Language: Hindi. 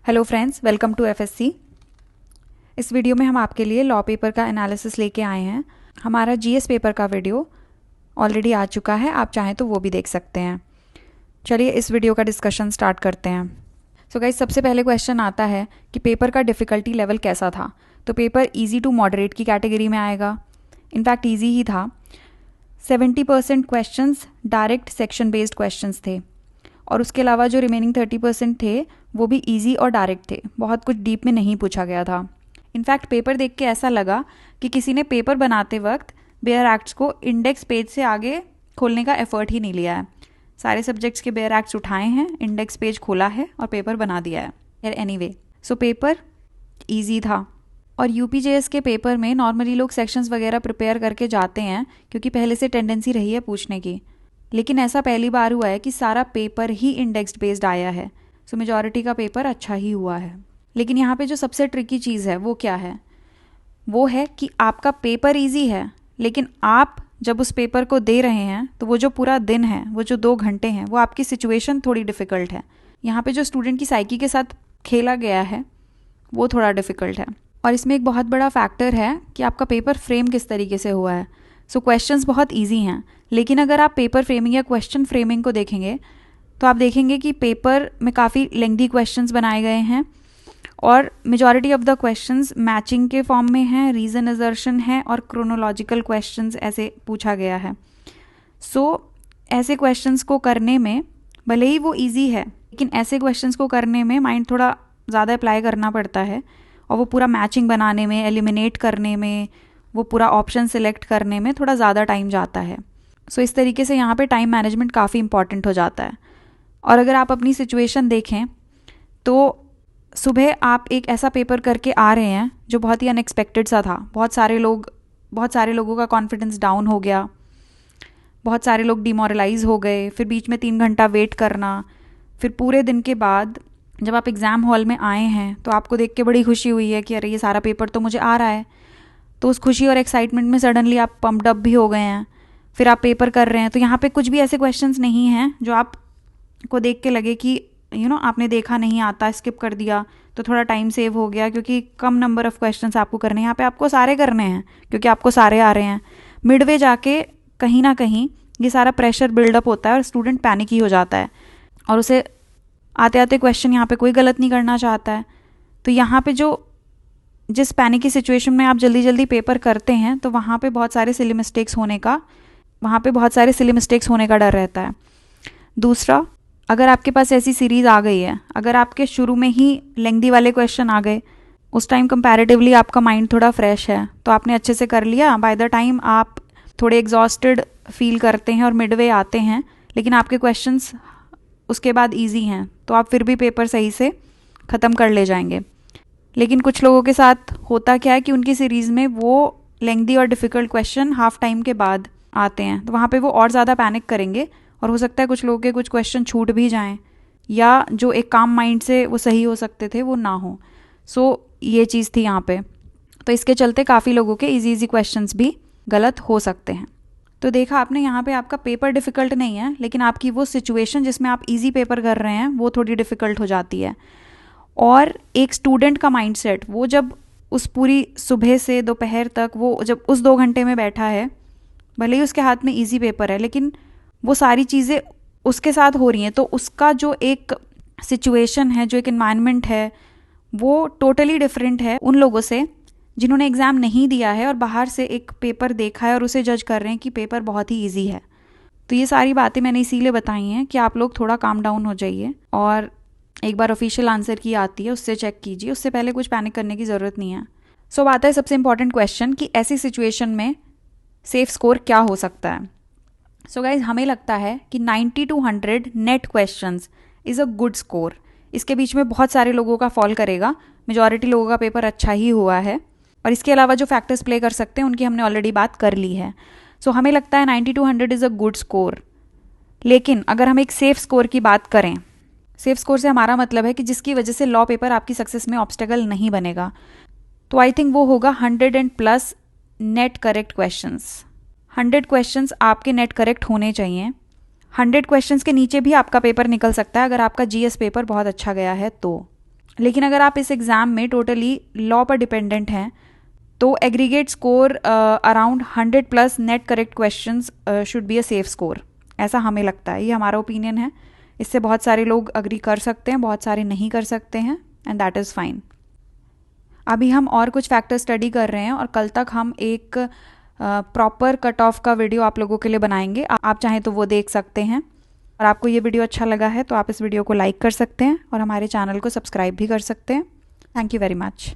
Hello friends, welcome to FSC. इस वीडियो में हम आपके लिए लॉ पेपर का एनालिसिस लेके आए हैं। हमारा जीएस पेपर का वीडियो ऑलरेडी आ चुका है, आप चाहें तो वो भी देख सकते हैं। चलिए इस वीडियो का डिस्कशन स्टार्ट करते हैं। सो गाइस, सबसे पहले क्वेश्चन आता है कि पेपर का डिफ़िकल्टी लेवल कैसा था। तो पेपर ईजी टू मॉडरेट की कैटेगरी में आएगा। इनफैक्ट ईजी ही था। 70% questions direct section based questions थे और उसके अलावा जो रिमेनिंग 30% थे वो भी इजी और डायरेक्ट थे। बहुत कुछ डीप में नहीं पूछा गया था। इनफैक्ट पेपर देख के ऐसा लगा कि किसी ने पेपर बनाते वक्त बेयर एक्ट्स को इंडेक्स पेज से आगे खोलने का एफर्ट ही नहीं लिया है। सारे सब्जेक्ट्स के बेयर एक्ट्स उठाए हैं, इंडेक्स पेज खोला है और पेपर बना दिया है। एनीवे, सो पेपर ईजी था। और यूपीजेएस के पेपर में नॉर्मली लोग सेक्शंस वगैरह प्रिपेयर करके जाते हैं क्योंकि पहले से टेंडेंसी रही है पूछने की। लेकिन ऐसा पहली बार हुआ है कि सारा पेपर ही इंडेक्स्ड बेस्ड आया है। सो मेजॉरिटी का पेपर अच्छा ही हुआ है। लेकिन यहाँ पे जो सबसे ट्रिकी चीज़ है वो क्या है? वो है कि आपका पेपर इजी है, लेकिन आप जब उस पेपर को दे रहे हैं तो वो जो पूरा दिन है, वो जो 2 घंटे हैं, वो आपकी सिचुएशन थोड़ी डिफ़िकल्ट है। यहाँ पे जो स्टूडेंट की साइकी के साथ खेला गया है वो थोड़ा डिफ़िकल्ट है। और इसमें एक बहुत बड़ा फैक्टर है कि आपका पेपर फ्रेम किस तरीके से हुआ है। सो क्वेश्चंस बहुत इजी हैं, लेकिन अगर आप पेपर फ्रेमिंग या क्वेश्चन फ्रेमिंग को देखेंगे तो आप देखेंगे कि पेपर में काफ़ी लेंथी क्वेश्चंस बनाए गए हैं और majority of the questions matching के फॉर्म में हैं, रीज़न असर्शन है और क्रोनोलॉजिकल क्वेश्चंस ऐसे पूछा गया है। सो ऐसे क्वेश्चंस को करने में भले ही वो इजी है, लेकिन ऐसे क्वेश्चंस को करने में माइंड थोड़ा ज़्यादा अप्लाई करना पड़ता है और वो पूरा मैचिंग बनाने में, एलिमिनेट करने में, वो पूरा ऑप्शन सिलेक्ट करने में थोड़ा ज़्यादा टाइम जाता है। सो इस तरीके से यहाँ पे टाइम मैनेजमेंट काफ़ी इंपॉर्टेंट हो जाता है। और अगर आप अपनी सिचुएशन देखें तो सुबह आप एक ऐसा पेपर करके आ रहे हैं जो बहुत ही अनएक्सपेक्टेड सा था। बहुत सारे लोगों का कॉन्फिडेंस डाउन हो गया, बहुत सारे लोग डिमोरलाइज हो गए, फिर बीच में 3 घंटा वेट करना, फिर पूरे दिन के बाद जब आप एग्ज़ाम हॉल में आए हैं तो आपको देख के बड़ी खुशी हुई है कि अरे ये सारा पेपर तो मुझे आ रहा है। तो उस खुशी और एक्साइटमेंट में सडनली आप पम्प्ड अप भी हो गए हैं। फिर आप पेपर कर रहे हैं तो यहाँ पे कुछ भी ऐसे क्वेश्चंस नहीं हैं जो आपको देख के लगे कि आपने देखा नहीं आता, स्किप कर दिया तो थोड़ा टाइम सेव हो गया, क्योंकि कम नंबर ऑफ क्वेश्चंस आपको करने हैं। यहाँ पे आपको सारे करने हैं क्योंकि आपको सारे आ रहे हैं। मिडवे जाके कहीं ना कहीं ये सारा प्रेशर बिल्डअप होता है और स्टूडेंट पैनिक ही हो जाता है और उसे आते आते क्वेश्चन यहाँ पे कोई गलत नहीं करना चाहता है। तो यहाँ पे जिस पैनिक की सिचुएशन में आप जल्दी जल्दी पेपर करते हैं तो वहाँ पे बहुत सारे सिली मिस्टेक्स होने का डर रहता है। दूसरा, अगर आपके पास ऐसी सीरीज़ आ गई है, अगर आपके शुरू में ही लेंथी वाले क्वेश्चन आ गए, उस टाइम कंपैरेटिवली आपका माइंड थोड़ा फ्रेश है तो आपने अच्छे से कर लिया। बाय द टाइम आप थोड़े एग्जॉस्टेड फील करते हैं और मिडवे आते हैं, लेकिन आपके क्वेश्चंस उसके बाद ईजी हैं तो आप फिर भी पेपर सही से ख़त्म कर ले जाएंगे। लेकिन कुछ लोगों के साथ होता क्या है कि उनकी सीरीज़ में वो लेंथी और डिफ़िकल्ट क्वेश्चन हाफ टाइम के बाद आते हैं, तो वहाँ पे वो और ज़्यादा पैनिक करेंगे और हो सकता है कुछ लोगों के कुछ क्वेश्चन छूट भी जाएं या जो एक काम माइंड से वो सही हो सकते थे वो ना हो। सो ये चीज़ थी यहाँ पे। तो इसके चलते काफ़ी लोगों के इजी क्वेश्चंस भी गलत हो सकते हैं। तो देखा आपने, यहाँ पे आपका पेपर डिफ़िकल्ट नहीं है, लेकिन आपकी वो सिचुएशन जिसमें आप इजी पेपर कर रहे हैं वो थोड़ी डिफ़िकल्ट हो जाती है। और एक स्टूडेंट का माइंडसेट, वो जब उस पूरी सुबह से दोपहर तक वो जब उस 2 घंटे में बैठा है, भले ही उसके हाथ में इजी पेपर है, लेकिन वो सारी चीज़ें उसके साथ हो रही हैं, तो उसका जो एक सिचुएशन है, जो एक इन्वायरमेंट है, वो टोटली डिफरेंट है उन लोगों से जिन्होंने एग्ज़ाम नहीं दिया है और बाहर से एक पेपर देखा है और उसे जज कर रहे हैं कि पेपर बहुत ही ईजी है। तो ये सारी बातें मैंने इसीलिए बताई हैं कि आप लोग थोड़ा काम डाउन हो जाइए और एक बार ऑफिशियल आंसर की आती है उससे चेक कीजिए, उससे पहले कुछ पैनिक करने की ज़रूरत नहीं है। सो बात है सबसे इंपॉर्टेंट क्वेश्चन कि ऐसी सिचुएशन में सेफ स्कोर क्या हो सकता है। सो गाइज, हमें लगता है कि 90 to 100 net questions is a good score. इसके बीच में बहुत सारे लोगों का फॉल करेगा, मेजॉरिटी लोगों का पेपर अच्छा ही हुआ है और इसके अलावा जो फैक्टर्स प्ले कर सकते हैं उनकी हमने ऑलरेडी बात कर ली है। सो हमें लगता है 90 to 100 is a good score. लेकिन अगर हम एक सेफ स्कोर की बात करें, सेफ स्कोर से हमारा मतलब है कि जिसकी वजह से लॉ पेपर आपकी सक्सेस में ऑब्स्टेकल नहीं बनेगा, तो आई थिंक वो होगा 100+ नेट करेक्ट क्वेश्चंस। 100 क्वेश्चंस आपके नेट करेक्ट होने चाहिए। 100 क्वेश्चंस के नीचे भी आपका पेपर निकल सकता है अगर आपका जीएस पेपर बहुत अच्छा गया है तो। लेकिन अगर आप इस एग्ज़ाम में टोटली लॉ पर डिपेंडेंट हैं तो aggregate score around 100+ net correct questions should be a safe score, ऐसा हमें लगता है। ये हमारा ओपिनियन है। इससे बहुत सारे लोग अग्री कर सकते हैं, बहुत सारे नहीं कर सकते हैं, एंड दैट इज़ फाइन। अभी हम और कुछ फैक्टर स्टडी कर रहे हैं और कल तक हम एक प्रॉपर कट ऑफ का वीडियो आप लोगों के लिए बनाएंगे। आप चाहें तो वो देख सकते हैं। और आपको ये वीडियो अच्छा लगा है तो आप इस वीडियो को लाइक कर सकते हैं और हमारे चैनल को सब्सक्राइब भी कर सकते हैं। Thank you very much.